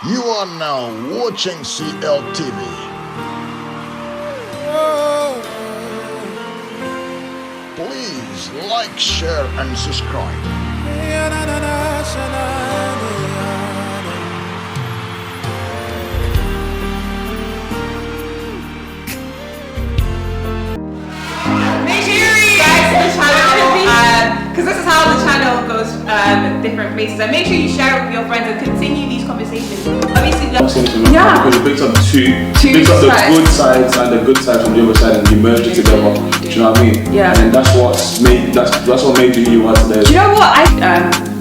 You are now watching CLTV. Please like, share, and subscribe. Make sure you subscribe to the channel, because this is how the channel goes different places. And make sure you share it with your friends and continue these conversations. Obviously, Because you picked up picked up the good sides and the good sides from the other side, and you merged it together. Do you know what I mean? Yeah. And that's what made you who you are today. Do you know what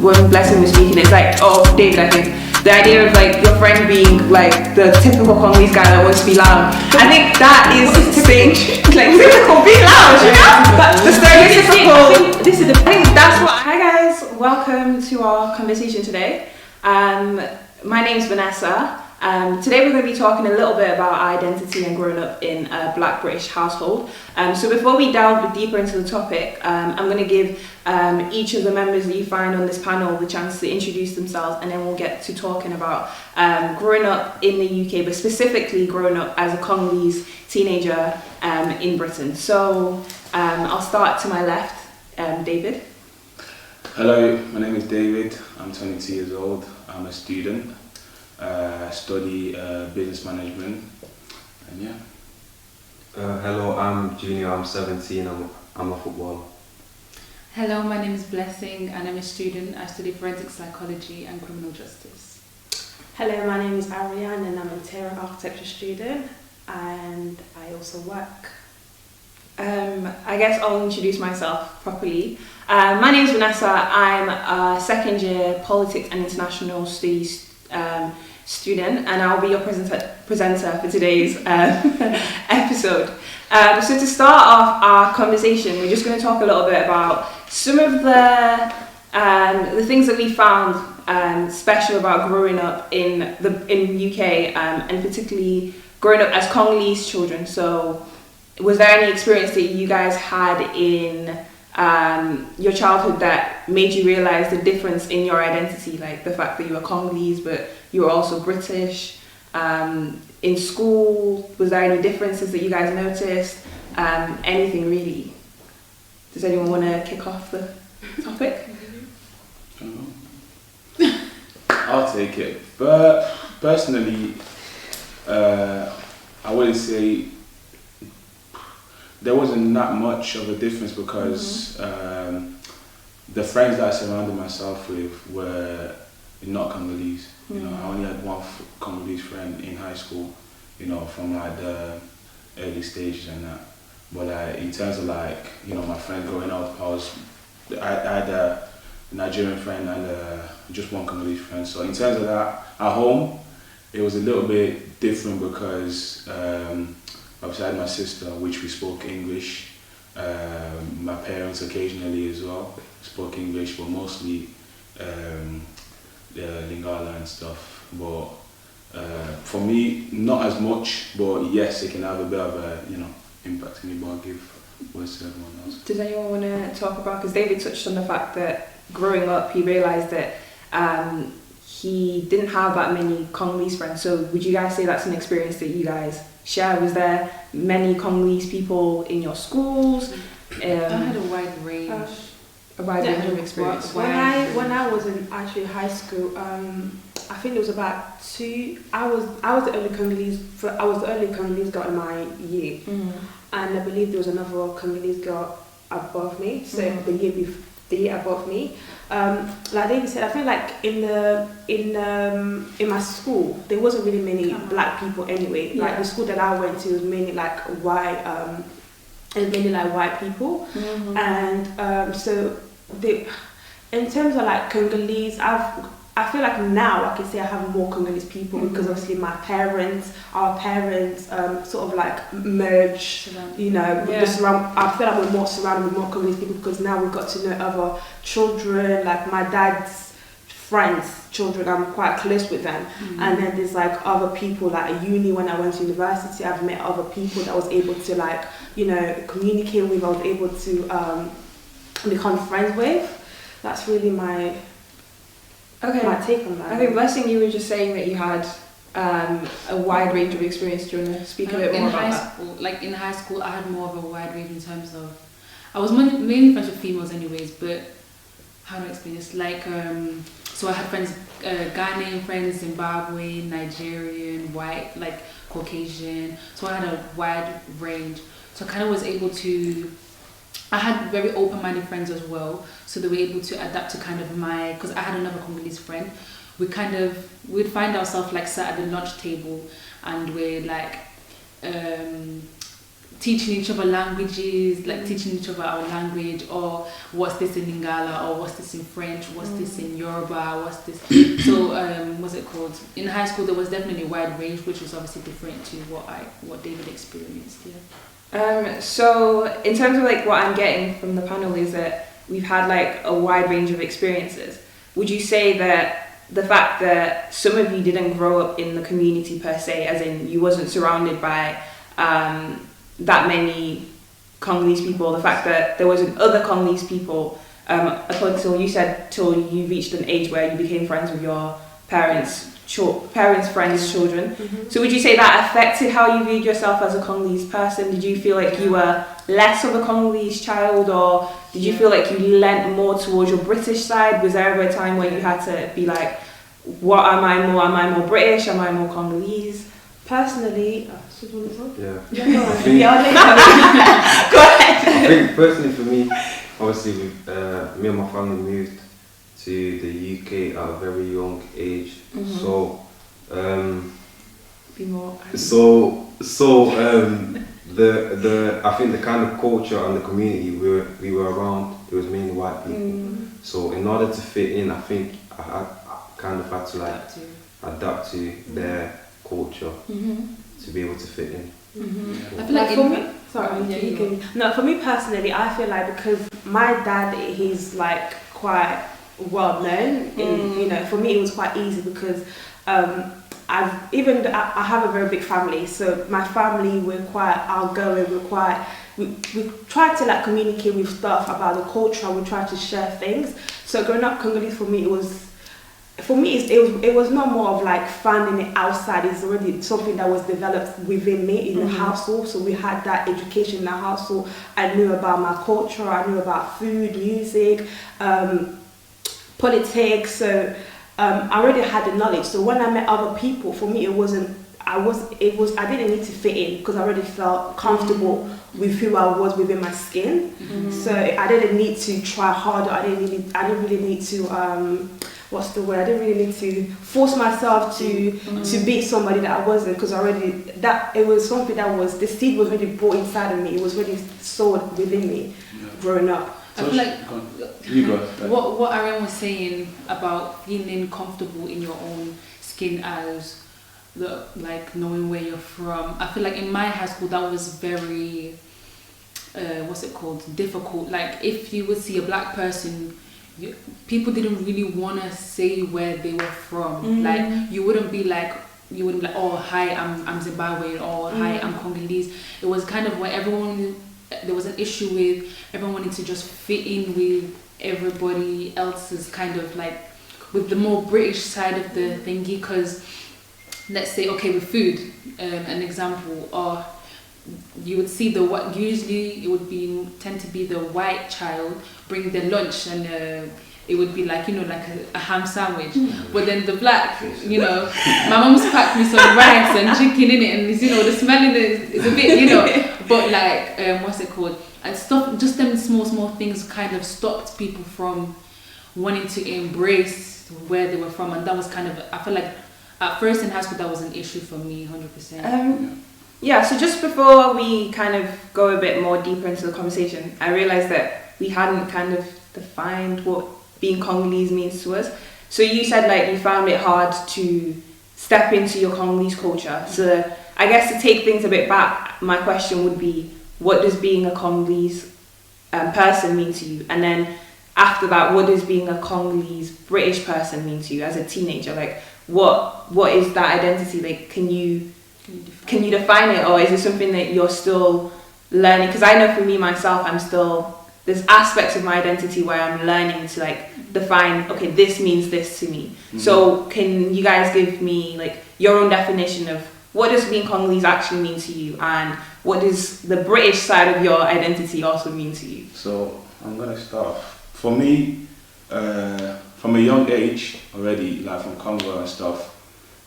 when Blessing was speaking, it's like, David, I think. The idea of like your friend being like the typical Congolese guy that wants to be loud. I think that is like typical, be loud, you know? But the stereotypical. I think that's what. Hi guys, welcome to our conversation today. My name's Vanessa. Today we're going to be talking a little bit about identity and growing up in a Black British household. So before we delve deeper into the topic, I'm going to give each of the members that you find on this panel the chance to introduce themselves, and then we'll get to talking about growing up in the UK, but specifically growing up as a Congolese teenager in Britain. So I'll start to my left, David. Hello, my name is David. I'm 22 years old. I'm a student. Study business management, and yeah. Hello, I'm Junior. I'm 17. I'm a footballer. Hello, my name is Blessing and I'm a student. I study forensic psychology and criminal justice. Hello, my name is Ariane and I'm an interior architecture student and I also work. I guess I'll introduce myself properly. My name is Vanessa. I'm a second year politics and international studies student, and I'll be your presenter for today's episode. So to start off our conversation, we're just going to talk a little bit about some of the things that we found special about growing up in UK, and particularly growing up as Congolese children. So was there any experience that you guys had in your childhood that made you realize the difference in your identity, like the fact that you were Congolese but you were also British? In school, was there any differences that you guys noticed? Anything really? Does anyone want to kick off the topic? I'll take it. But personally, I wouldn't say there wasn't that much of a difference because the friends that I surrounded myself with were not Congolese. You know, I only had one Congolese friend in high school, you know, from like the early stages and that. But in terms of like, you know, my friend growing up, I had a Nigerian friend and just one Congolese friend. So in terms of that, at home, it was a little bit different because obviously I had my sister, which we spoke English. My parents occasionally as well spoke English, but mostly the Lingala and stuff. But for me, not as much, but yes, it can have a bit of a, you know, impact on me, but I'll give words to everyone else. Does anyone want to talk about, because David touched on the fact that growing up he realised that he didn't have that many Congolese friends. So would you guys say that's an experience that you guys share? Was there many Congolese people in your schools? I had a wide range. A wide range of experience. When I was in actually high school, I think it was about two. I was the only Congolese girl in my year, and I believe there was another Congolese girl above me. So the year above me. Like David said, I feel like in my school there wasn't really many black people anyway. Like the school that I went to was mainly like white. And mainly like white people, and so in terms of like Congolese, I feel like now I can say I have more Congolese people because obviously our parents sort of like merge, you know. I feel like we're more surrounded with more Congolese people because now we've got to know other children, like my dad's friends' children. I'm quite close with them, and then there's like other people like at uni. When I went to university, I've met other people that I was able to like, you know, communicate with. I was able to become friends with. That's really my Okay. my take on that. I think Blessing, you were just saying that you had a wide range of experience. Do you want to speak a bit more about that? Like in high school, I had more of a wide range in terms of, I was mainly friends with females anyways, but how do I explain this? Like, so I had friends, Ghanaian friends, Zimbabwe, Nigerian, white, like Caucasian. So I had a wide range. So I kind of was able to, I had very open-minded friends as well. So they were able to adapt to kind of because I had another Congolese friend. We'd find ourselves like sat at the lunch table and we're like teaching each other languages, like teaching each other our language, or what's this in Lingala, or what's this in French, what's this in Yoruba, what's this. So what's it called? In high school there was definitely a wide range, which was obviously different to what David experienced. Yeah. So in terms of like what I'm getting from the panel is that we've had like a wide range of experiences. Would you say that the fact that some of you didn't grow up in the community per se, as in you wasn't surrounded by that many Congolese people, the fact that there wasn't other Congolese people, until you said till you reached an age where you became friends with your parents' friends' children. So would you say that affected how you viewed yourself as a Congolese person? Did you feel like you were less of a Congolese child, or did you feel like you leant more towards your British side? Was there ever a time where you had to be like, what am I more? Am I more British? Am I more Congolese? Personally, Yeah. go I think personally for me, obviously me and my family moved to the UK at a very young age. So Be more. the I think the kind of culture and the community we were around, it was mainly white people. So in order to fit in, I think I kind of had to like adapt to their culture to be able to fit in. I feel like for me, for me personally, I feel like because my dad, he's like quite well known. For me it was quite easy because I have a very big family, so my family were quite outgoing. We try to like communicate with stuff about the culture. We try to share things. So growing up Congolese for me, it was not more of like finding it outside. It's already something that was developed within me in the household. So we had that education in the household. I knew about my culture. I knew about food, music, politics. So I already had the knowledge. So when I met other people, for me I didn't need to fit in because I already felt comfortable with who I was within my skin. So I didn't need to try harder. I didn't really need to I didn't really need to force myself to be somebody that I wasn't, because it was something that the seed was already brought inside of me. It was already sowed within me growing up. I feel like what Aaron was saying about feeling comfortable in your own skin as like knowing where you're from. I feel like in my high school that was very difficult. Like if you would see a black person, people didn't really want to say where they were from. Like you wouldn't be like, oh hi, I'm Zimbabwean, or hi, I'm Congolese. It was kind of where there was an issue with everyone wanting to just fit in with everybody else's kind of like with the more British side of the thingy. Because let's say, okay, with food, an example, or you would see usually it would tend to be the white child bring their lunch, and it would be like, like a ham sandwich. But then the black, my mom's packed me some rice and chicken in it, and the smell in it is a bit, but like, and stuff, just them small things kind of stopped people from wanting to embrace where they were from. And that was kind of, I feel like at first in high school that was an issue for me, 100%. Yeah, so just before we kind of go a bit more deeper into the conversation, I realised that we hadn't kind of defined what being Congolese means to us. So you said like you found it hard to step into your Congolese culture. So I guess to take things a bit back, my question would be, what does being a Congolese person mean to you? And then after that, what does being a Congolese British person mean to you as a teenager? Like what is that identity? Like can you define it, or is it something that you're still learning? Because I know for me myself, I'm still there's aspects of my identity where I'm learning to like define, okay, this means this to me. So can you guys give me like your own definition of what does being Congolese actually mean to you, and what does the British side of your identity also mean to you? So I'm gonna start. For me, from a young age already, like from Congo and stuff,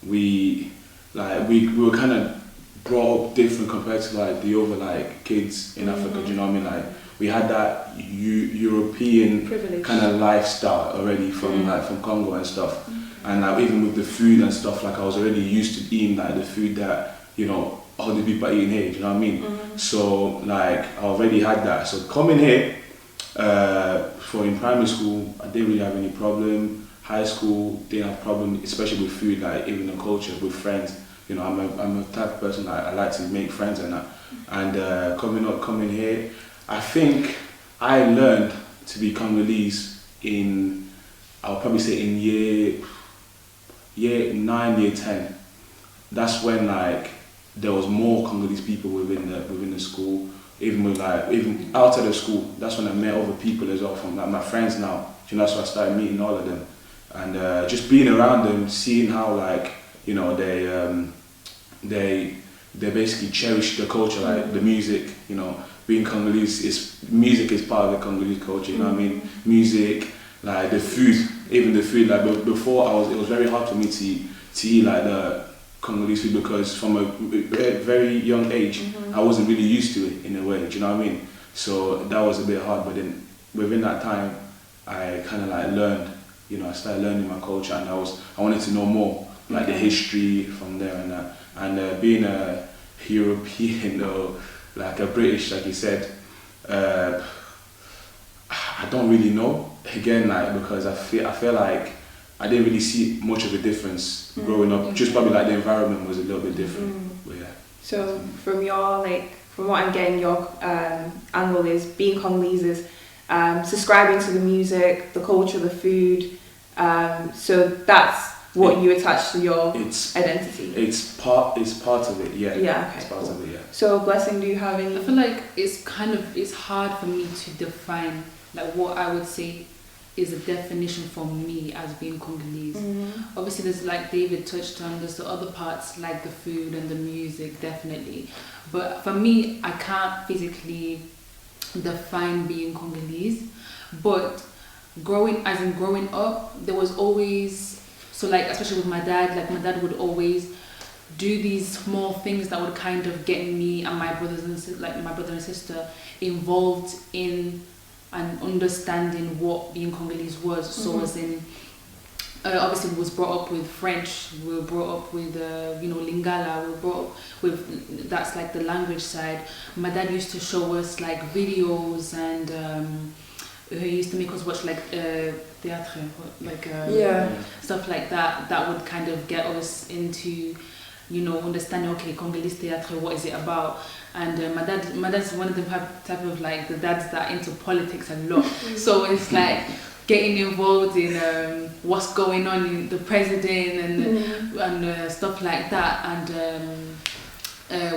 we were kind of brought up different compared to like the other like kids in Africa. Do you know what I mean? Like we had that European Privilege. kind of lifestyle already from like from Congo and stuff. And like, even with the food and stuff, like I was already used to eating like the food that, you know, all the people are eating here, do you know what I mean? So like I already had that. So coming here, for in primary school, I didn't really have any problem. High school, didn't have problem, especially with food, like even the culture, with friends. You know, I'm a type of person that I like to make friends and that. And coming here, I think I learned to be Congolese in, I'll probably say in year 9, year 10. That's when like there was more Congolese people within the school, even outside of school. That's when I met other people as well, from like my friends now. You know, so I started meeting all of them, and just being around them, seeing how like, you know, they basically cherish the culture, like the music. You know, being Congolese, music is part of the Congolese culture. You know what I mean? Music, like the food, even the food. Like before, it was very hard for me to eat like the Congolese food, because from a very young age, I wasn't really used to it in a way. Do you know what I mean? So that was a bit hard. But then within that time, I kind of like learned. You know, I started learning my culture, and I wanted to know more, like the history from there and that. And being a European or like a British, like you said, I don't really know. Again, like, because I feel like I didn't really see much of a difference growing up. Just probably like the environment was a little bit different. But yeah. So from what I'm getting, your angle is being Congolese is subscribing to the music, the culture, the food. So that's what you attach to your identity. It's part of it. Yeah. Yeah. Okay. It's part of it. Yeah. So Blessing, do you have any? I feel like it's hard for me to define like what I would say is a definition for me as being Congolese. Obviously there's, like David touched on, there's the other parts like the food and the music, definitely. But for me, I can't physically define being Congolese. But growing up, there was always, so like especially with my dad, like my dad would always do these small things that would kind of get me and my brother and sister involved in and understanding what being Congolese was. So as in, obviously we was brought up with French, we were brought up with Lingala, we were brought up with, that's like the language side. My dad used to show us like videos, and he used to make us watch like theatre, like stuff like that would kind of get us into, you know, understanding, okay, Congolese theatre, what is it about? And my dad's one of the type of like the dads that are into politics a lot. So it's like getting involved in what's going on in the president and stuff like that. And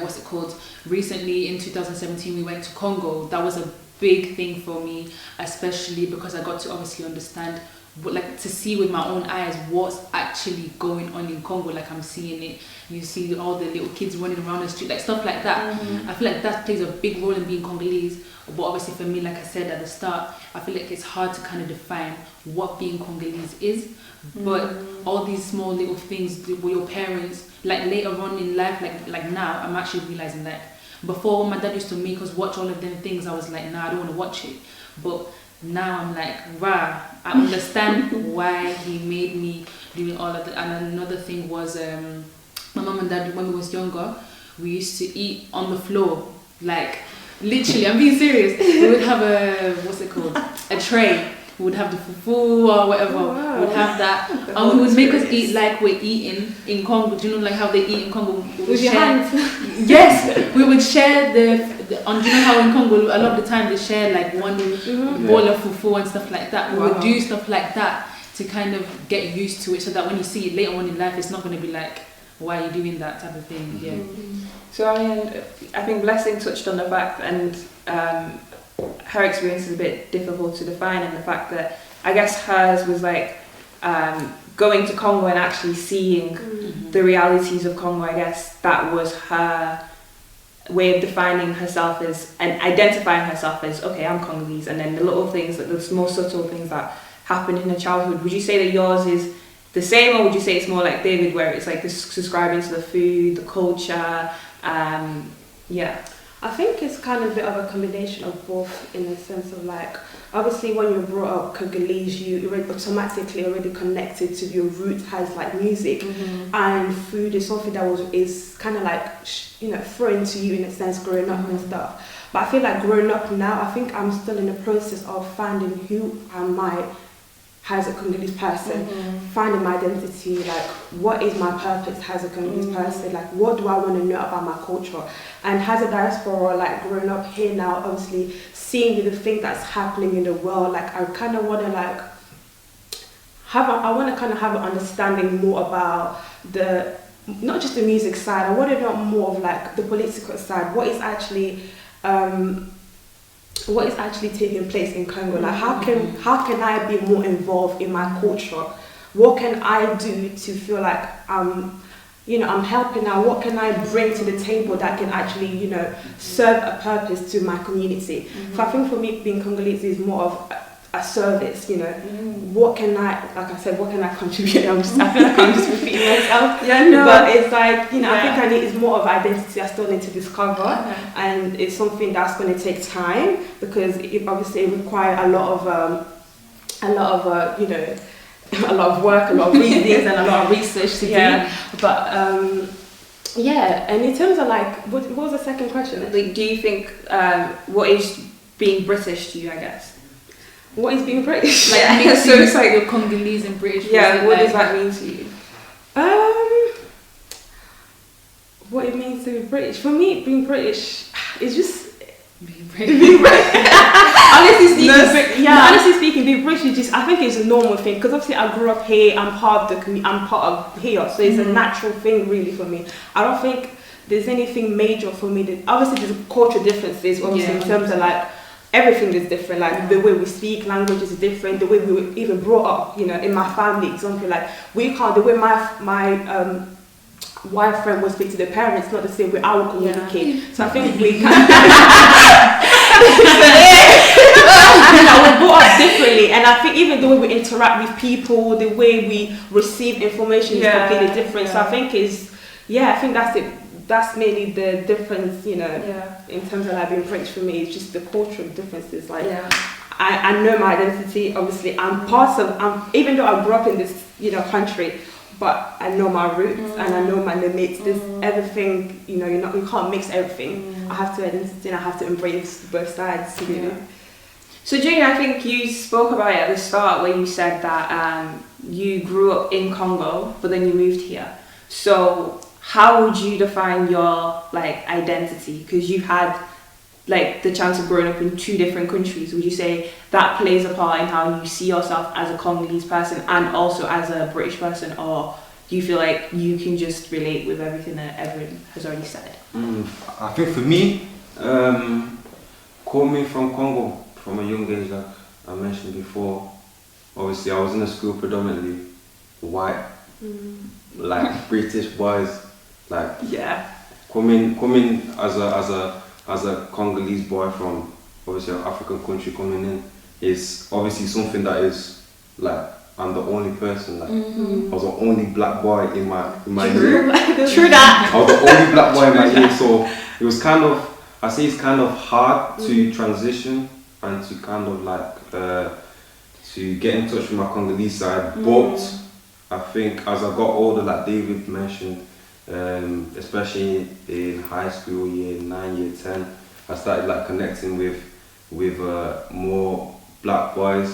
what's it called? Recently in 2017 we went to Congo. That was a big thing for me, especially because I got to obviously understand, like to see with my own eyes what's actually going on in Congo. Like I'm seeing it, you see all the little kids running around the street, like stuff like that. I feel like that plays a big role in being Congolese. But obviously for me, like I said at the start, I feel like it's hard to kind of define what being Congolese is. But all these small little things with your parents, like later on in life, like now, I'm actually realizing that. Before, when my dad used to make us watch all of them things, I was like, nah, I don't want to watch it. But now I'm like, rah, I understand why he made me doing all of that. And another thing was, my mom and dad, when we was younger, we used to eat on the floor. Like, literally, I'm being serious. We would have a tray. We would have the fufu or whatever. We would have that. And we would make us eat like we're eating in Congo. Do you know like how they eat in Congo? With your hands? Yes! We would share do you know how in Congo, a lot of the time they share like one bowl of fufu and stuff like that. We would do stuff like that to kind of get used to it, so that when you see it later on in life, it's not going to be like, why are you doing that type of thing? Yeah. So I think Blessing touched on the fact, and her experience is a bit difficult to define, and the fact that I guess hers was like going to Congo and actually seeing the realities of Congo. I guess that was her way of defining herself as and identifying herself as, okay, I'm Congolese, and then the little things, the more subtle things that happened in her childhood. Would you say that yours is the same, or would you say it's more like David, where it's like this subscribing to the food, the culture? I think it's kind of a bit of a combination of both, in the sense of like, obviously when you're brought up Congolese, you automatically already connected to your roots as like music, and food is something that is kind of like, you know, thrown to you in a sense growing up and stuff. But I feel like growing up now, I think I'm still in the process of finding who am I as a Congolese person, finding my identity, like what is my purpose as a Congolese person, like what do I want to know about my culture. And as a diaspora, like growing up here now, obviously seeing the thing that's happening in the world, like I kind of want to like have an understanding more about not just the music side. I want to know more of like the political side, what is actually taking place in Congo. Like how can I be more involved in my culture? What can I do to feel like I'm helping out? What can I bring to the table that can actually, you know, serve a purpose to my community? So I think for me, being Congolese is more of a service, you know. What can I contribute? I feel like I'm just repeating myself. But it's like, you know, I think it's more of identity I still need to discover, and it's something that's going to take time, because it obviously requires a lot of work, a lot of readings, and a lot of research to do. But and in terms of like, what was the second question? Like, do you think what is being British to you? I guess. What is being British? Like, so it's like you're Congolese and British. Yeah, what does that mean to you? What it means to be British? For me, being British is just being British. Honestly speaking, being British is just, I think it's a normal thing, because obviously I grew up here. I'm part of here, so it's a natural thing really for me. I don't think there's anything major for me. Obviously, there's cultural differences, obviously, in terms of like, everything is different, like the way we speak, language is different, the way we were even brought up, you know, in my family, example, like the way my wife friend would speak to their parents, not the same way I would communicate. So I think we kind of we're brought up differently, and I think even the way we interact with people, the way we receive information is completely different. So I think I think that's it. That's mainly the difference, you know, in terms of like being French for me. It's just the cultural differences. Like, I know my identity. Obviously, even though I grew up in this, you know, country, but I know my roots and I know my limits. There's everything, you know, you can't mix everything. I have to identity and I have to embrace both sides. You know? So, Junior, I think you spoke about it at the start, where you said that you grew up in Congo, but then you moved here. So, how would you define your like identity? Because you've had like the chance of growing up in two different countries. Would you say that plays a part in how you see yourself as a Congolese person and also as a British person, or do you feel like you can just relate with everything that everyone has already said? I think for me, coming from Congo from a young age, like I mentioned before, obviously I was in a school predominantly white, like British boys. Like coming as a Congolese boy from obviously an African country, coming in is obviously something that is like, I'm the only person, like I was the only black boy in my year. True that. I was the only black boy in my year, so it was kind of, I say it's kind of hard to transition and to kind of like to get in touch with my Congolese side. But I think as I got older, like David mentioned, especially in high school, year 9, year 10, I started like connecting with more black boys,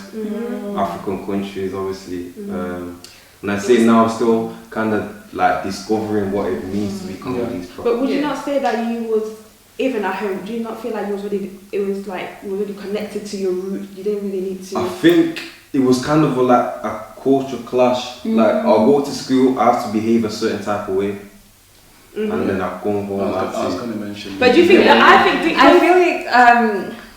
African countries, obviously. And I say now I'm still kind of like discovering what it means to be Congolese. But would you not say that you was, even at home, do you not feel like you was really connected to your root? You didn't really need to. I think it was kind of like a culture clash. Like I'll go to school, I have to behave a certain type of way. And then I come home. I was going to mention. But do you think that I feel like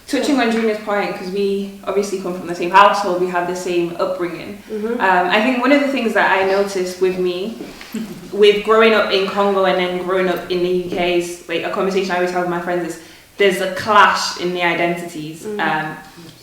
touching on Junior's point, because we obviously come from the same household, we have the same upbringing. I think one of the things that I noticed with me, with growing up in Congo and then growing up in the UK, is like a conversation I always have with my friends is there's a clash in the identities.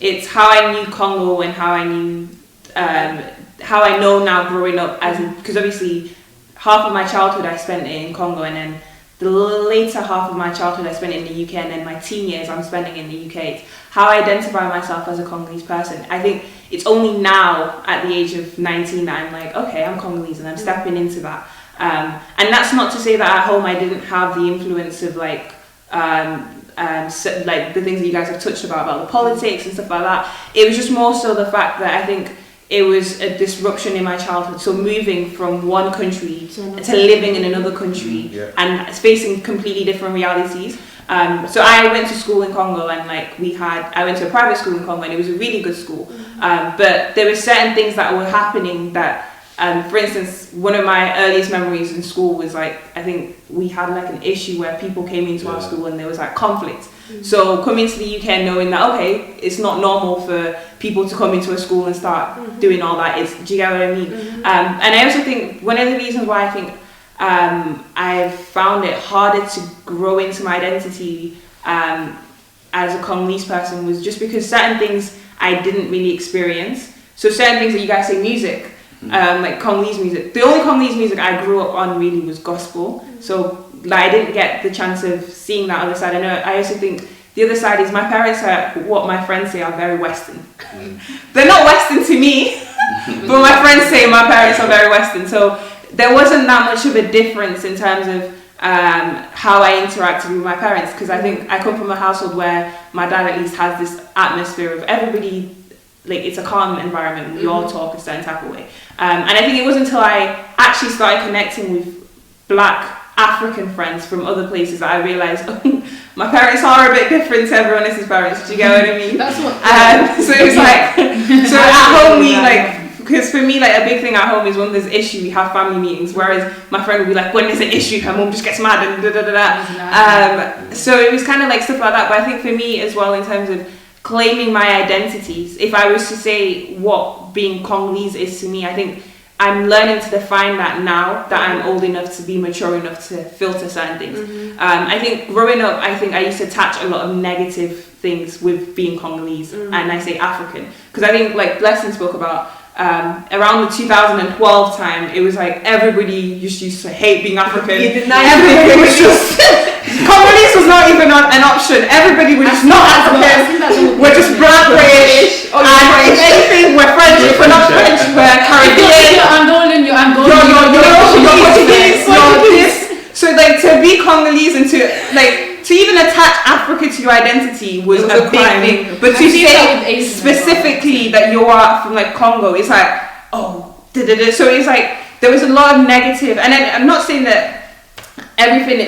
It's how I knew Congo and how I knew, how I know now growing up, as because obviously half of my childhood I spent in Congo, and then the later half of my childhood I spent in the UK, and then my teen years I'm spending in the UK. It's how I identify myself as a Congolese person. I think it's only now at the age of 19 that I'm like, okay, I'm Congolese, and I'm stepping into that. And that's not to say that at home I didn't have the influence of like the things that you guys have touched about the politics and stuff like that. It was just more so the fact that I think it was a disruption in my childhood. So moving from one country to living in another country and facing completely different realities. So I went to school in Congo, and like I went to a private school in Congo, and it was a really good school. But there were certain things that were happening that, for instance, one of my earliest memories in school was like, I think we had like an issue where people came into our school and there was like conflict. So coming to the UK and knowing that, okay, it's not normal for people to come into a school and start doing all that. Do you get what I mean? And I also think one of the reasons why I think I've found it harder to grow into my identity as a Congolese person was just because certain things I didn't really experience. So certain things that you guys say, music, like Congolese music. The only Congolese music I grew up on really was gospel. So like I didn't get the chance of seeing that other side. I also think the other side is my parents are what my friends say are very Western. They're not Western to me, but my friends say my parents are very Western. So there wasn't that much of a difference in terms of how I interacted with my parents, because I think I come from a household where my dad at least has this atmosphere of everybody, like it's a calm environment. We all talk a certain type of way. And I think it wasn't until I actually started connecting with Black African friends from other places that I realised my parents are a bit different to everyone else's parents. Do you get what I mean? That's what. So it's like, so at home we like, because for me like a big thing at home is when there's an issue we have family meetings, whereas my friend would be like, when there's an issue her mum just gets mad and da da da da. So it was kind of like stuff like that. But I think for me as well, in terms of claiming my identities, if I was to say what being Congolese is to me, I think I'm learning to define that now that I'm old enough to be mature enough to filter certain things. I think growing up, I think I used to attach a lot of negative things with being Congolese, and I say African, because I think like Blessing spoke about around the 2012 time, it was like everybody just used to hate being African. Everybody was just Congolese was not even an option. Everybody was just not African. We're just black, British, and if anything, we're French. If we're not French, we're Caribbean. You're Angolan, you're Portuguese, you're this. So like to be Congolese and to like to even attach Africa to your identity was a big thing. But to say specifically that you are from like Congo, it's like so it's like there was a lot of negative, and I'm not saying that everything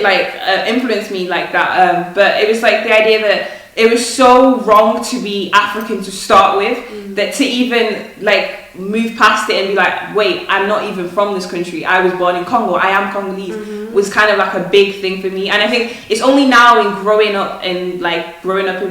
influenced me like that, but it was like the idea that it was so wrong to be African to start with, that to even like move past it and be like, wait, I'm not even from this country, I was born in Congo, I am Congolese, was kind of like a big thing for me. And I think it's only now in growing up and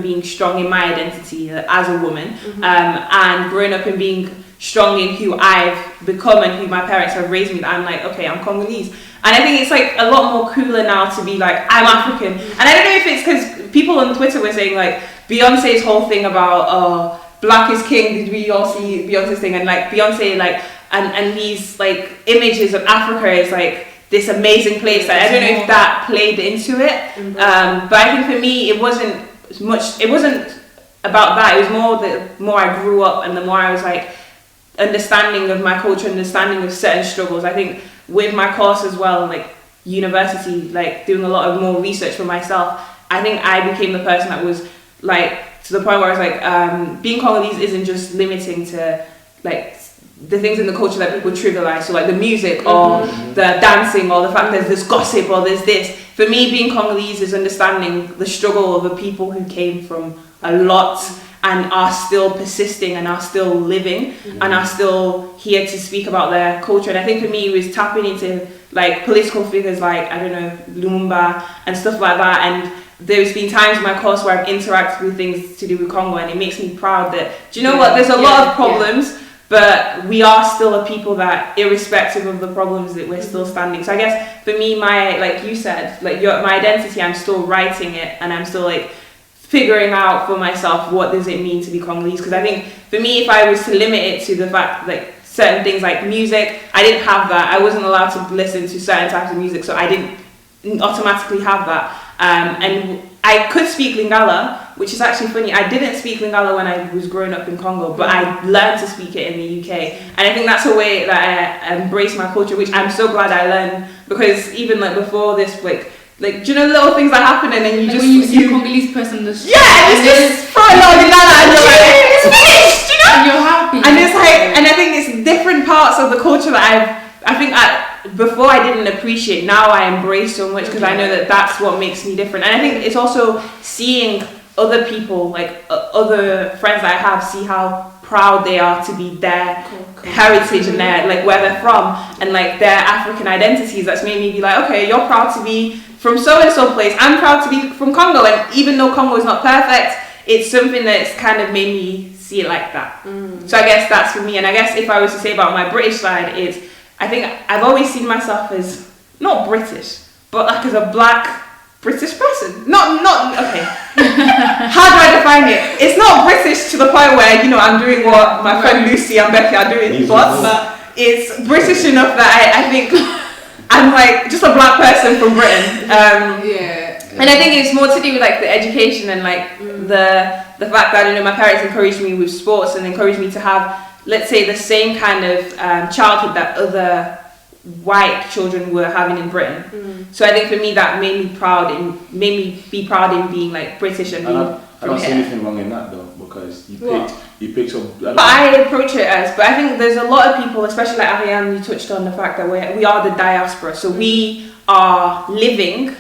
being strong in my identity as a woman, and growing up and being strong in who I've become and who my parents have raised me, that I'm like, okay, I'm Congolese. And I think it's like a lot more cooler now to be like, I'm African. And I don't know if it's because people on Twitter were saying like Beyonce's whole thing about Black is King. Did we all see Beyonce's thing? And like Beyonce, like and these like images of Africa is like this amazing place. Like, I don't know if that played into it. But I think for me it wasn't about that. It was more the more I grew up and the more I was like understanding of my culture, understanding of certain struggles. I think with my course as well, like university, like doing a lot of more research for myself, I think I became the person that was like to the point where I was like, being Congolese isn't just limiting to like the things in the culture that people trivialize, so like the music or the dancing or the fact there's this gossip or there's this. For me, being Congolese is understanding the struggle of the people who came from a lot and are still persisting and are still living and are still here to speak about their culture. And I think for me it was tapping into like political figures like, I don't know, Lumumba and stuff like that, and there's been times in my course where I've interacted with things to do with Congo, and it makes me proud that, do you know what, there's a lot of problems, but we are still a people that, irrespective of the problems, that we're still standing. So I guess for me, my, like you said, like my identity, I'm still writing it, and I'm still like figuring out for myself what does it mean to be Congolese. Because I think for me, if I was to limit it to the fact like certain things like music, I didn't have that. I wasn't allowed to listen to certain types of music, so I didn't automatically have that. And I could speak Lingala, which is actually funny. I didn't speak Lingala when I was growing up in Congo, but I learned to speak it in the UK. And I think that's a way that I embrace my culture, which I'm so glad I learned, because even like before this, like do you know little things that happen and then you like just... when you see a Congolese person in the street, yeah, it's just throw a lot of Lingala and you're like, it's finished, you know? and you're happy. And it's like, and I think it's different parts of the culture that before I didn't appreciate, now I embrace so much, because I know that that's what makes me different. And I think it's also seeing other people, like other friends that I have, see how proud they are to be their heritage and their, like where they're from, and like their African identities. That's made me be like, okay, you're proud to be from so and so place. I'm proud to be from Congo, and even though Congo is not perfect, it's something that's kind of made me see it like that. So I guess that's for me. And I guess if I was to say about my British side, is I think I've always seen myself as not British, but like as a black British person. Not okay. How do I define it? It's not British to the point where, you know, I'm doing what my friend Lucy and Becky are doing, but it's British enough that I think I'm like just a black person from Britain. And I think it's more to do with like the education and like the fact that, you know, my parents encouraged me with sports and encouraged me to have, let's say, the same kind of childhood that other white children were having in Britain. So I think for me that made me be proud in being like British and being I don't see anything wrong in that though, because you picked up. But I approach it as, but I think there's a lot of people, especially like Ariane, you touched on the fact that we are the diaspora, so we are living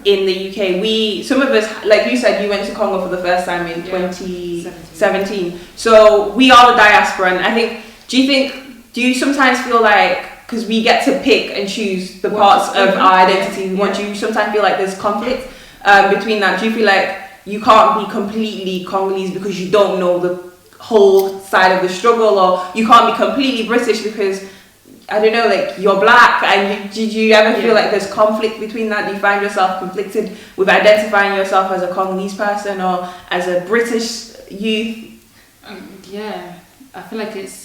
in the UK. Some of us, like you said, you went to Congo for the first time in 2017. So we are the diaspora, and I think, do you sometimes feel like, because we get to pick and choose the parts of our identity we want, you sometimes feel like there's conflict between that? Do you feel like you can't be completely Congolese because you don't know the whole side of the struggle, or you can't be completely British because, I don't know, like you're black? And did you ever feel like there's conflict between that? Do you find yourself conflicted with identifying yourself as a Congolese person or as a British youth? Yeah, I feel like it's...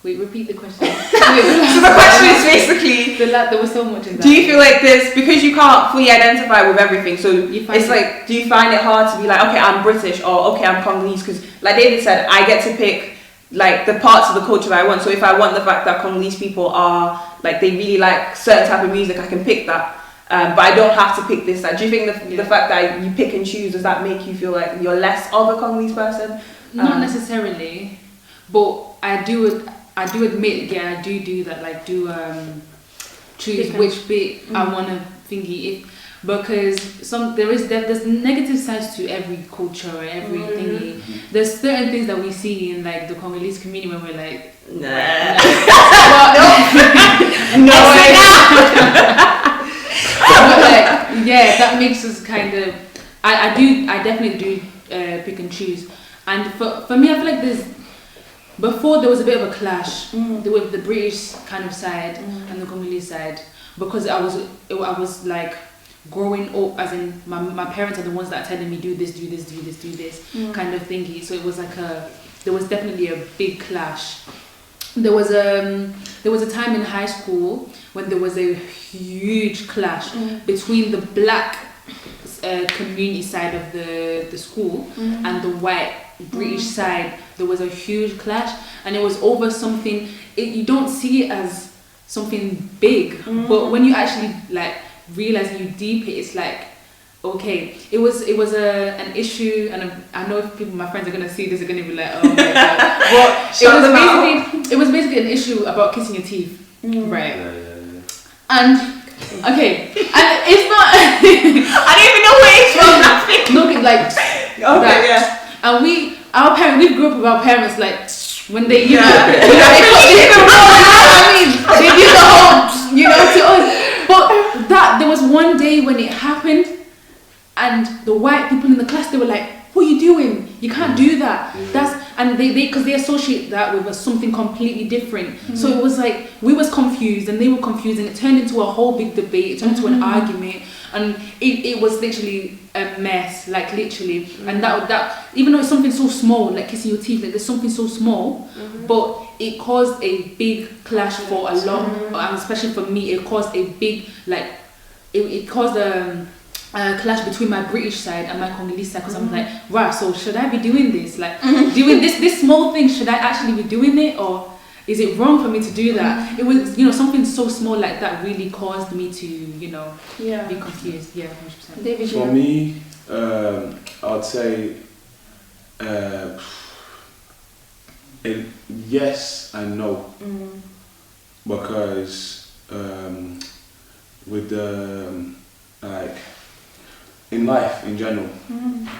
Wait, repeat the question. So the question is basically... there was so much in that. Do you feel like this, because you can't fully identify with everything, so it's like, do you find it hard to be like, okay, I'm British, or okay, I'm Congolese? Because like David said, I get to pick like the parts of the culture that I want. So if I want the fact that Congolese people are like, they really like certain type of music, I can pick that. But I don't have to pick this. Like, do you think the fact that you pick and choose, does that make you feel like you're less of a Congolese person? Not necessarily, but I do admit, I do that, like choose which bit I want to thingy, because there's negative sides to every culture or every thingy. There's certain things that we see in like the Congolese community when we're like, nah. But like, yeah, that makes us kind of, I definitely do pick and choose. And for me, I feel like before there was a bit of a clash with the British kind of side and the Congolese side, because I was like growing up, as in my parents are the ones that are telling me do this kind of thingy. So it was like there was definitely a big clash. There was a time in high school when there was a huge clash between the black community side of the school and the white British side. There was a huge clash, and it was over something. You don't see it as something big, but when you actually like realize and you deep it, it's like, okay, it was an issue, and I know if my friends are gonna see this, they're gonna be like, oh my god. But it was basically an issue about kissing your teeth, right? And okay, and it's not. I don't even know where it's from. Nothing. No, like okay, yeah. And we grew up with our parents, like when they, you know, they did the whole, you know, to us. But there was one day when it happened, and the the white people in the class, they were like, what are you doing? You can't do that. And they because they associate that with something completely different. So it was like we was confused and they were confused, and it turned into a whole big debate. It turned into an argument, and it was literally a mess, like literally. And that even though it's something so small, like kissing your teeth, like there's something so small, but it caused a big clash for a lot, and especially for me, it caused a big it caused a clash between my British side and my Congolese side, because I'm like, wow, so should I be doing this? Like, doing this small thing, should I actually be doing it, or is it wrong for me to do that? It was, something so small like that really caused me to, be confused. Yeah, 100%. David, for me, I'd say yes and no, because with the in life in general,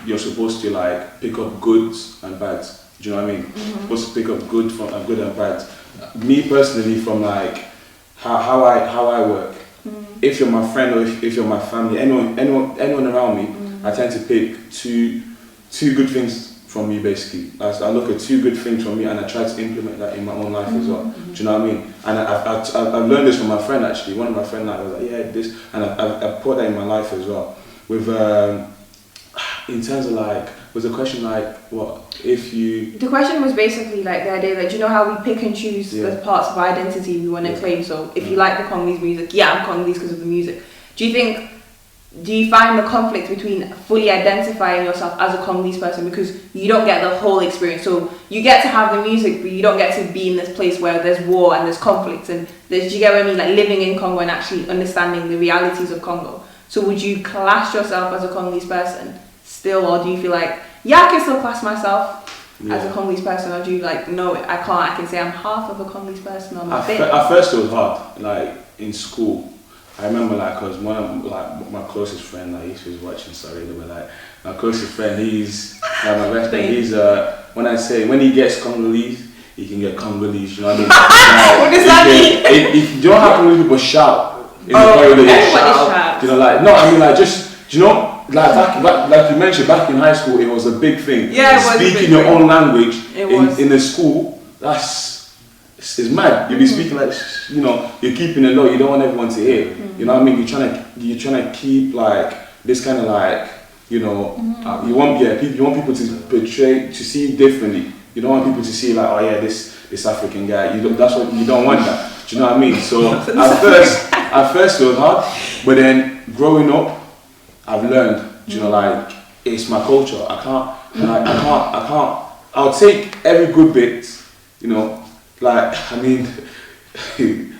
you're supposed to pick up goods and bads. Do you know what I mean? You're supposed to pick up good and bad. Me personally, from how I work, if you're my friend or if you're my family, anyone around me, I tend to pick two good things from you, basically. I look at two good things from you and I try to implement that in my own life as well. Do you know what I mean? And I've learned this from my friend, actually. One of my friends was like, yeah, this, and I've put that in my life as well. With in terms of was the question what if you? The question was basically the idea that, you know how we pick and choose the parts of our identity we want to claim. So if you like the Congolese music, I'm Congolese because of the music. Do you find the conflict between fully identifying yourself as a Congolese person, because you don't get the whole experience? So you get to have the music, but you don't get to be in this place where there's war and there's conflict, and do you get what I mean? Living in Congo and actually understanding the realities of Congo. So would you class yourself as a Congolese person still, or do you feel I can still class myself as a Congolese person, or do you no, I can't, I can say I'm half of a Congolese person, or I'm a bit? At first it was hard, in school. I remember cause one of my closest friend, he was watching, sorry, but my closest friend, he's my best friend, he's when he gets Congolese, he can get Congolese, you know what I mean? What does that mean? You don't have Congolese people shout in the corridor, shout. You know, no, I mean just, you know, like you mentioned, back in high school, it was a big thing. Yeah, it was speaking your own language in the school, it's mad. You'll be speaking you're keeping it low. You don't want everyone to hear. You know what I mean? You're trying to keep this kind of you want people to portray, to see you differently. You don't want people to see oh yeah, this African guy. You don't want that. Do you know what I mean? So at first it was hard, but then growing up, I've learned. You know, it's my culture. I can't. I'll take every good bit. You know. I mean,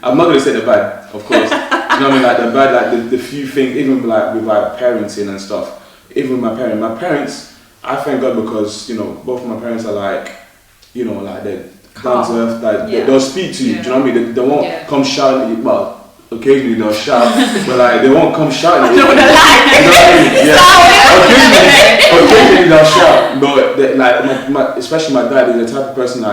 I'm not gonna say the bad, of course. You know what I mean? The bad, the few things, even with parenting and stuff. Even with my parents, I thank God, because both of my parents are they're down to earth. They'll speak to you. Do you know what I mean? They won't come shouting at you. Well, occasionally they'll shout, but they won't come shouting at you. You know what I mean? Occasionally they'll shout, but especially my dad is the type of person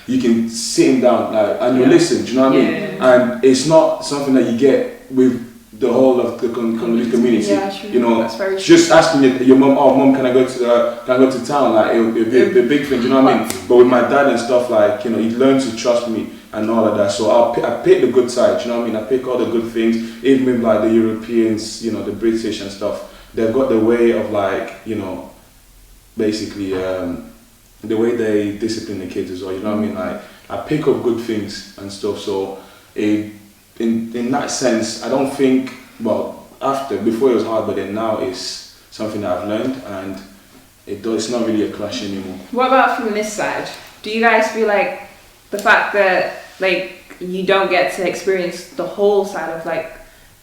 you can sit him down and you listen. Do you know what I mean? And it's not something that you get with the whole of the Congolese community. Yeah, true. That's very true. Just asking your mom, oh mom, can I go to town? It'll be a big thing. Do you know what I mean? But with my dad and stuff, he learned to trust me and all of that. So I pick the good side. Do you know what I mean? I pick all the good things. Even with the Europeans, the British and stuff, they've got the way of basically the way they discipline the kids as well. You know what I mean? I pick up good things and stuff. So in that sense, I don't think, before it was hard, but then now it's something that I've learned, and it's not really a clash anymore. What about from this side? Do you guys feel the fact that you don't get to experience the whole side of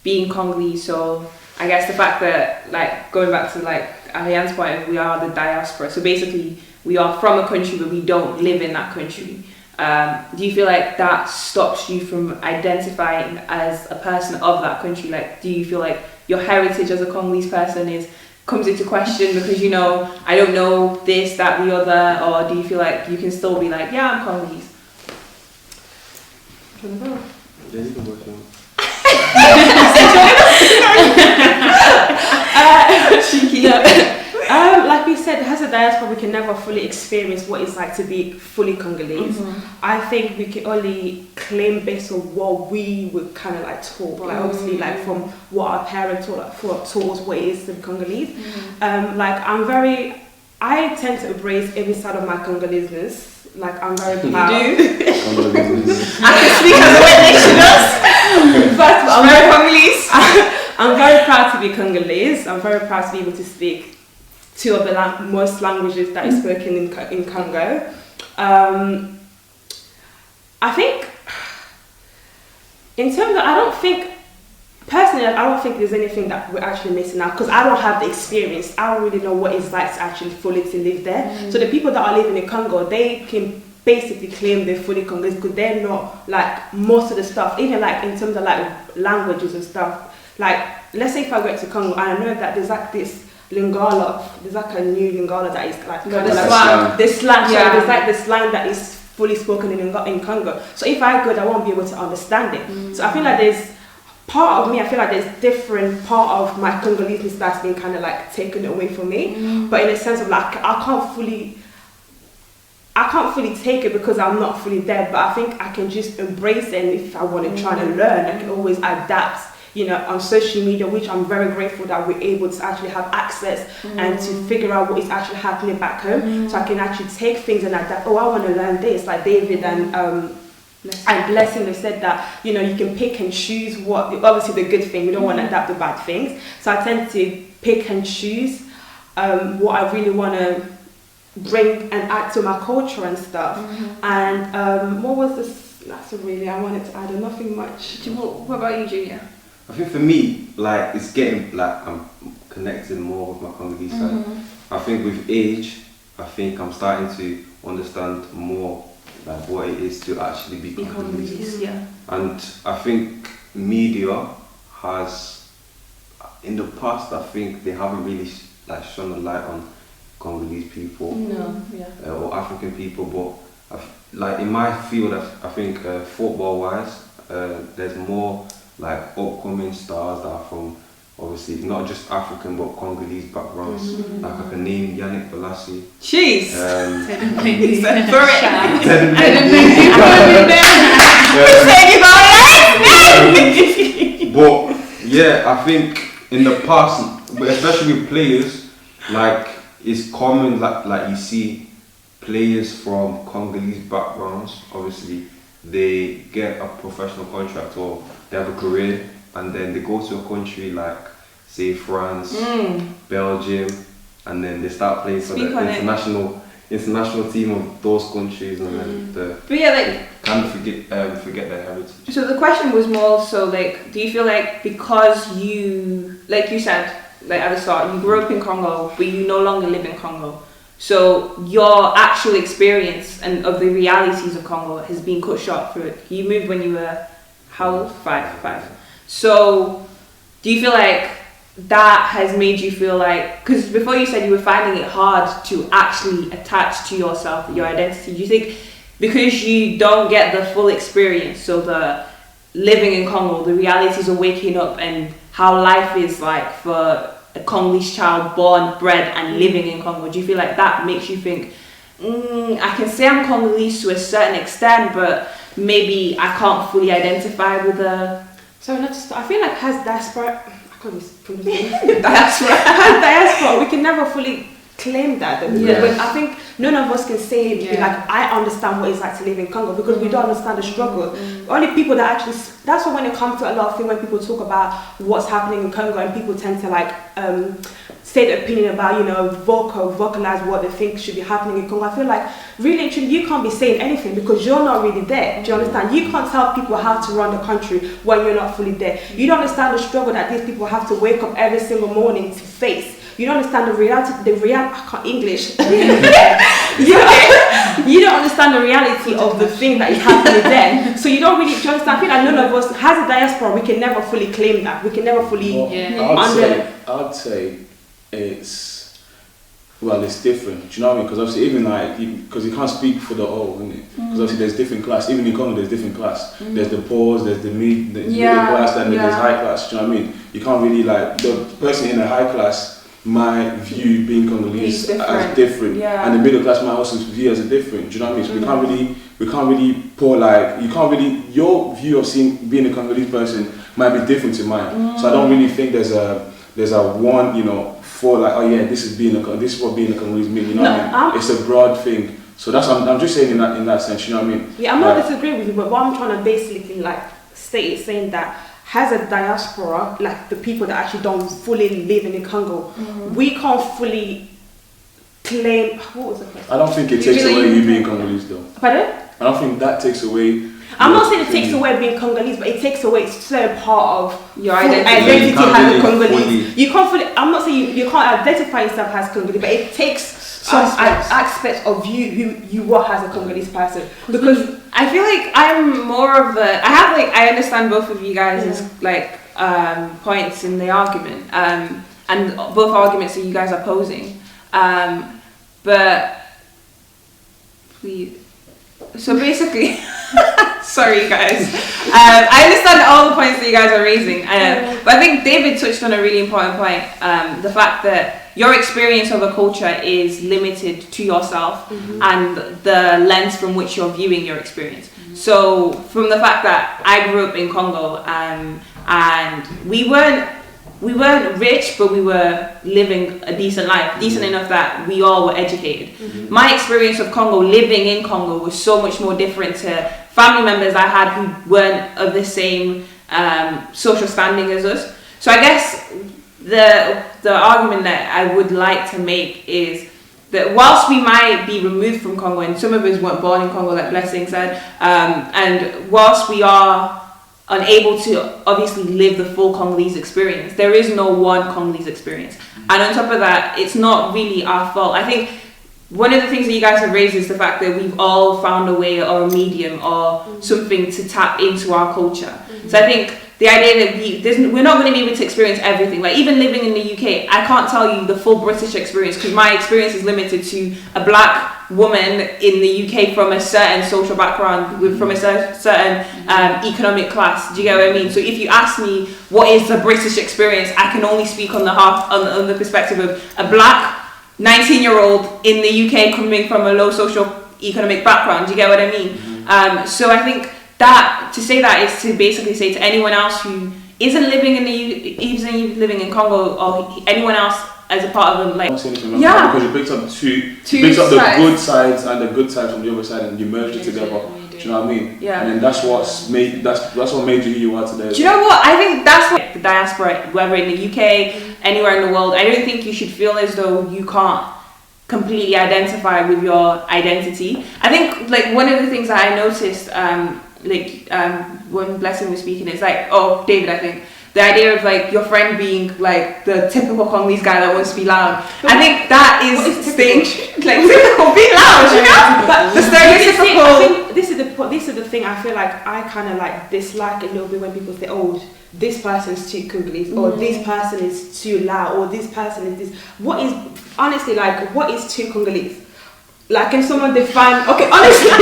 being Congolese? So I guess the fact that going back to Ariane's point, we are the diaspora. So basically, we are from a country, but we don't live in that country. Do you feel that stops you from identifying as a person of that country? Do you feel your heritage as a Congolese person comes into question because I don't know this, that, the other, or do you feel you can still be I'm Congolese? Cheeky. Like we said, as a diaspora, we can never fully experience what it's like to be fully Congolese. I think we can only claim based on what we were kind of like taught, like obviously like from what our parents taught us what it is to be Congolese. I tend to embrace every side of my Congoleseness. Like I'm very proud. You do? I can speak as a witness, she does. But I'm very Congolese. I'm very proud to be Congolese. I'm very proud to be able to speak two of the most languages that is spoken in Congo. I think, in terms of, I don't think there's anything that we're actually missing out because I don't have the experience. I don't really know what it's like to actually fully to live there. So the people that are living in Congo, they can basically claim they're fully Congolese because they're not like most of the stuff, even like in terms of like languages and stuff. Like, let's say if I go to Congo, I know that there's like this Lingala, there's like a new Lingala that is like this slang. Yeah. So there's like this slang that is fully spoken in Congo. So if I go, I won't be able to understand it. So I feel like there's part of me, I feel like there's different part of my Congolese that's been kind of like taken away from me. But in a sense of like, I can't fully take it because I'm not fully there, but I think I can just embrace it, and if I want to try to learn, I can always adapt, you know, on social media, which I'm very grateful that we're able to actually have access and to figure out what is actually happening back home. So I can actually take things and adapt. Oh, I want to learn this, like David and Blessing, they said that, you know, you can pick and choose what, obviously the good thing, we don't want to adapt the bad things. So I tend to pick and choose what I really want to bring and add to my culture and stuff. And what was this? That's really, I wanted to add nothing much. What about you, Junior? I think for me, like, it's getting, like, I'm connecting more with my Congolese side. I think with age, I think I'm starting to understand more like what it is to actually be Congolese. Yeah. And I think media has, in the past, I think they haven't really like shone a light on Congolese people or African people, but like in my field, I think football wise, there's more like upcoming stars that are from obviously not just African but Congolese backgrounds. Like I can name Yannick Balassi. Jeez. But yeah, I think in the past, but especially with players, like it's common like you see players from Congolese backgrounds, obviously they get a professional contract or they have a career and then they go to a country like say France, Belgium, and then they start playing for the international team of those countries, and then kind of forget their heritage. So the question was more so like, do you feel like because you, like you said, like at the start, you grew up in Congo, but you no longer live in Congo, so your actual experience and of the realities of Congo has been cut short for it. You moved when you were how old? Five. So do you feel like that has made you feel like, because before you said you were finding it hard to actually attach to yourself, your identity, do you think because you don't get the full experience, so the living in Congo, the realities of waking up and how life is like for a Congolese child born, bred and living in Congo, do you feel like that makes you think, I can say I'm Congolese to a certain extent, but maybe I can't fully identify with the... So I feel like as diaspora, diaspora, we can never fully claim that. But I think none of us can say like I understand what it's like to live in Congo because we don't understand the struggle. Only people that actually, that's why when it comes to a lot of things, when people talk about what's happening in Congo and people tend to like state their opinion about, you know, vocalize what they think should be happening in Congo, I feel like really you can't be saying anything because you're not really there. Do you understand? You can't tell people how to run the country when you're not fully there. You don't understand the struggle that these people have to wake up every single morning to face. You don't understand the reality, I can't English. You don't understand the reality of the thing that is happening then. So you don't really understand. I feel like none of us, as a diaspora, we can never fully claim that. We can never fully I'd say it's different. Do you know what I mean? Because obviously even like, because you can't speak for the whole, innit? Because obviously there's different class. Even in Congo there's different class. There's the poor, there's the middle class, then there's high class. Do you know what I mean? You can't really like, the person in the high class my view being Congolese as different, and the middle class might also view as a different. Do you know what I mean? So we can't really pour your view of being a Congolese person might be different to mine. So I don't really think there's a one, for this is what being a Congolese means. You know what I mean? It's a broad thing. So that's I'm just saying in that sense. You know what I mean? Yeah, I'm not disagreeing with you, but what I'm trying to basically state is saying that as a diaspora, like the people that actually don't fully live in the Congo, we can't fully claim. What was the question? I don't think it takes away you being Congolese, though. Pardon? I don't think that takes away. I'm not saying it takes away being Congolese, but it takes away a certain part of your identity as a Congolese. You can't fully. I'm not saying you can't identify yourself as Congolese, but it takes some aspects of you who you are as a Congolese person. Because I feel like I'm more of I understand both of you guys' points in the argument, and both arguments that you guys are posing, but please. So basically, sorry guys, I understand all the points that you guys are raising, but I think David touched on a really important point, the fact that your experience of a culture is limited to yourself and the lens from which you're viewing your experience. So from the fact that I grew up in Congo, and we weren't rich, but we were living a decent life, decent enough that we all were educated. My experience of Congo, living in Congo, was so much more different to family members I had who weren't of the same social standing as us. So I guess the argument that I would like to make is that whilst we might be removed from Congo, and some of us weren't born in Congo, like Blessing said, and whilst we are unable to obviously live the full Congolese experience, there is no one Congolese experience. And on top of that, it's not really our fault. I think one of the things that you guys have raised is the fact that we've all found a way or a medium or something to tap into our culture. So I think the idea that we're not going to be able to experience everything. Like even living in the UK, I can't tell you the full British experience because my experience is limited to a black woman in the UK from a certain social background, from a certain economic class. Do you get what I mean? So if you ask me what is the British experience, I can only speak on the perspective of a black 19-year-old in the UK coming from a low social economic background. Do you get what I mean? So I think that to say that is to basically say to anyone else who isn't living isn't living in Congo or anyone else as a part of them, because you picked up the good sides and the good sides from the other side and you merged it together. Do you know what I mean? Yeah. And then that's what made you who you are today. Do you know what? I think that's what the diaspora, whether in the UK, anywhere in the world, I don't think you should feel as though you can't completely identify with your identity. I think one of the things that I noticed when Blessing was speaking, it's David, I think the idea of your friend being the typical Congolese guy that wants to be loud. I think that is stage typical, be loud, you know. But the stereotypical. I think this is the thing. I feel like I kind of dislike a little bit when people say, "Oh, this person's too Congolese," or "This person is too loud," or "This person is this." What is honestly what is too Congolese? Can someone define? Okay, honestly, I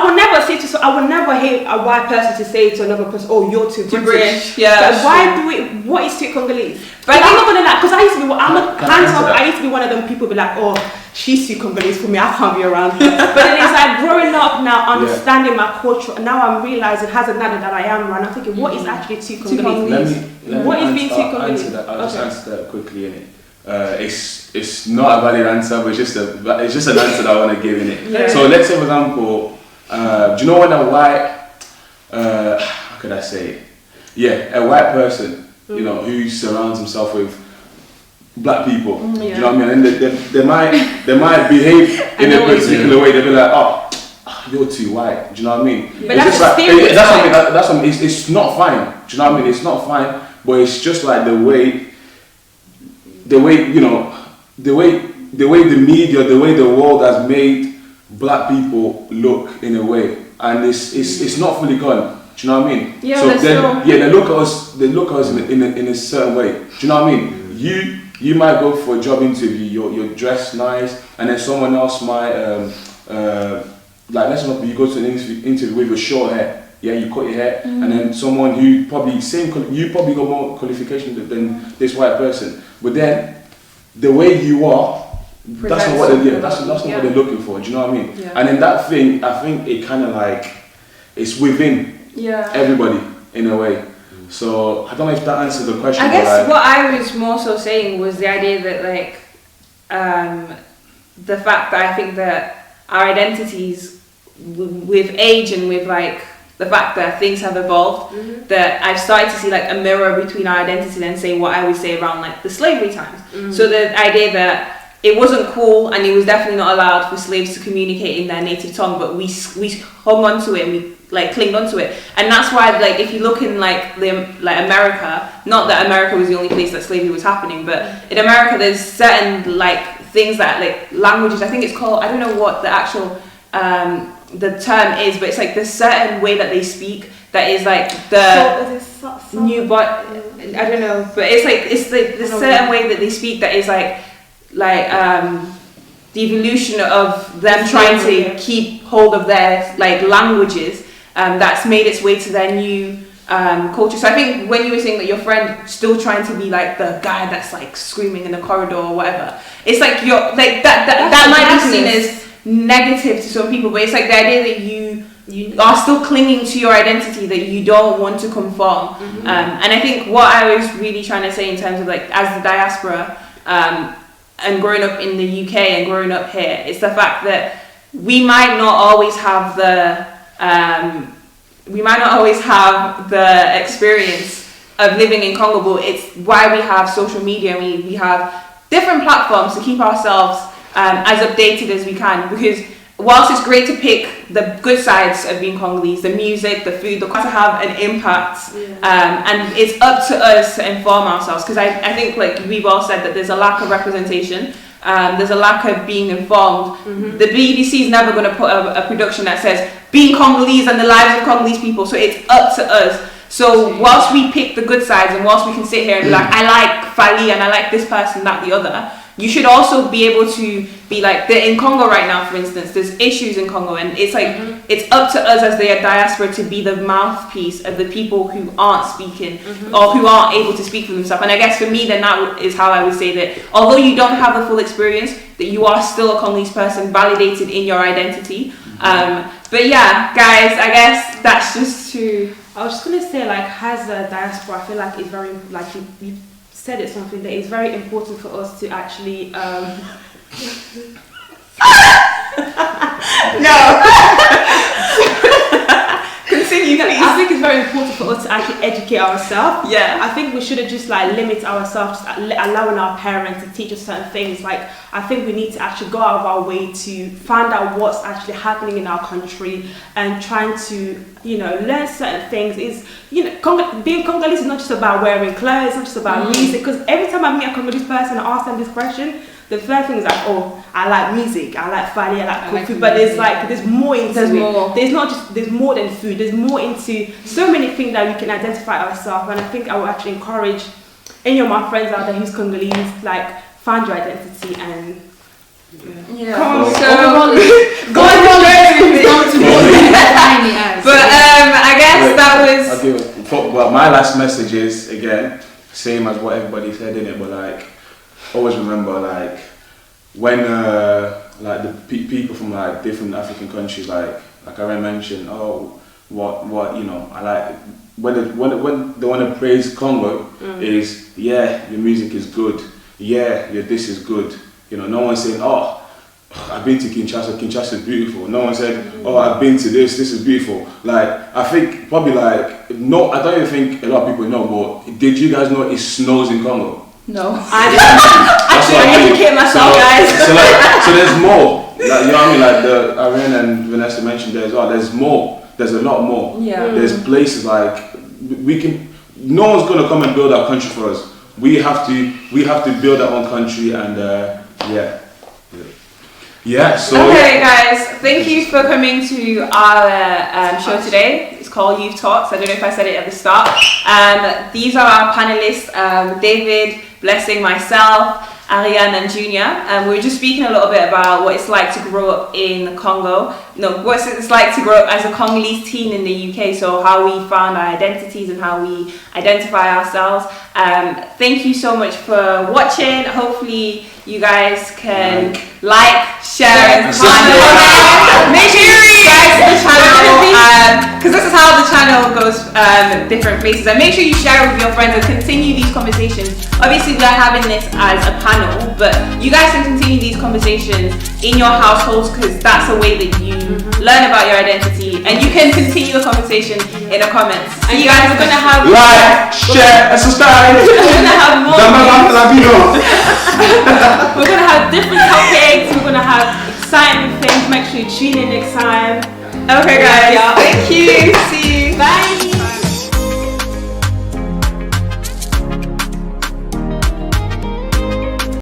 would never say to. I would never hear a white person to say to another person, "Oh, you're too British." Yeah. But why do we? What is too Congolese? But I'm not gonna lie, because I used to be. I used to be one of them people be like, "Oh, she's too Congolese for me. I can't be around her." But then it's growing up now, understanding my culture. Now I'm realizing as a nada that I am, and I'm thinking, what is actually too Congolese? What is being too Congolese? I'll just answer that quickly, innit? It's not a valid answer, but it's just an answer that I want to give in it. Yeah. So let's say, for example, do you know when a white how could I say it? Yeah, a white person, who surrounds himself with black people. Do you know what I mean? And they might behave in a particular way. They'll be like, "Oh, you're too white." Do you know what I mean? But that's something. It's not fine. Do you know what I mean? It's not fine, but it's just the way the media, the way the world has made black people look in a way, and it's not fully gone. Do you know what I mean? Yeah, so they look at us in a certain way. Do you know what I mean? You might go for a job interview, you're dressed nice, and then someone else might let's say you go to an interview with your short hair. yeah, you cut your hair, and then someone who probably you probably got more qualification than this white person, but then the way you are, that's not what that's not what they're looking for. Do you know what I mean? Yeah. And then that thing, I think it kind of like it's within everybody in a way. So I don't know if that answers the question. I guess what I was more so saying was the idea that like the fact that I think that our identities with age and with like the fact that things have evolved, that I've started to see like a mirror between our identity and say what I would say around like the slavery times. So the idea that it wasn't cool and it was definitely not allowed for slaves to communicate in their native tongue, but we hung on to it and we like clinged onto it. And that's why like if you look in like America, not that America was the only place that slavery was happening, but in America there's certain like things that like languages, I think it's called, I don't know what the actual the term is, but it's like there's certain way that they speak that is like the new, but I don't know, but it's like the certain way that they speak that is like the evolution of them trying to keep hold of their like languages that's made its way to their new culture. So I think when you were saying that your friend still trying to be like the guy that's like screaming in the corridor or whatever, it's like you're like that might be seen as negative to some people, but it's like the idea that you are still clinging to your identity, that you don't want to conform. And I think what I was really trying to say in terms of like as the diaspora and growing up in the UK and growing up here, it's the fact that we might not always have the experience of living in Congo, but it's why we have social media. We have different platforms to keep ourselves as updated as we can, because whilst it's great to pick the good sides of being Congolese, the music, the food, the to have an impact, and it's up to us to inform ourselves, because I think like we've all said that there's a lack of representation, there's a lack of being informed. The BBC is never going to put a production that says being Congolese and the lives of Congolese people, so it's up to us. So whilst we pick the good sides and whilst we can sit here and be like, I like Fali and I like this person, that, the other, you should also be able to be like, in Congo right now, for instance, there's issues in Congo, and it's like, it's up to us as the diaspora to be the mouthpiece of the people who aren't speaking or who aren't able to speak for themselves. And I guess for me, then that is how I would say that although you don't have the full experience, that you are still a Congolese person, validated in your identity. But yeah, guys, I guess that's just to... I was just going to say, like, as a diaspora, I feel like it's very, like, you said it's something that is very important for us to actually Continue, please. I think it's very important for us to actually educate ourselves. Yeah. I think we shouldn't just like limit ourselves, allowing our parents to teach us certain things. Like, I think we need to actually go out of our way to find out what's actually happening in our country and trying to, you know, learn certain things. Is, you know, being Congolese is not just about wearing clothes, it's not just about music. Because every time I meet a Congolese person and ask them this question, the first thing is like, oh, I like music, I like Fali, I like food, but there's like, there's more into it. There's not just, there's more than food, there's more into so many things that we can identify ourselves. And I think I would actually encourage any of my friends out there who's Congolese, like, find your identity and come on, so go on the journey. But I guess that was... I'll give it. Well, my last message is, again, same as what everybody said in it, but like, always remember, like, when like the people from like different African countries, like I mentioned, oh, what you know, I like when they want to praise Congo, is, yeah, your music is good, yeah, your this is good, you know. No one's saying, oh, I've been to Kinshasa, Kinshasa is beautiful. No one said, oh, I've been to this is beautiful. Like, I think probably like, no, I don't even think a lot of people know, but did you guys know it snows in Congo? No. I educate myself, guys. So there's more. Like, you know what I mean? Like the Irene and Vanessa mentioned there as well. There's more. There's a lot more. Yeah. There's places like we can. No one's gonna come and build our country for us. We have to build our own country, and yeah. So. Okay, guys. Thank you for coming to our show today. It's called Youth Talks. I don't know if I said it at the start. These are our panelists: David, Blessing, myself, Ariane and Junior. We were just speaking a little bit about what it's like to grow up in Congo. No, what it's like to grow up as a Congolese teen in the UK. So how we found our identities and how we identify ourselves. Thank you so much for watching. Hopefully you guys can like, share, and comment. Make sure you subscribe to the channel because this is how the channel goes different places. And make sure you share with your friends and continue these conversations. Obviously, we are having this as a panel, but you guys can continue these conversations in your households because that's a way that you learn about your identity, and you can continue the conversation in the comments. And you guys are gonna have like, share, and subscribe. We're gonna have more. We're gonna have different topics. We're gonna have exciting things. Make sure you tune in next time. Okay, guys. Thank you. See you.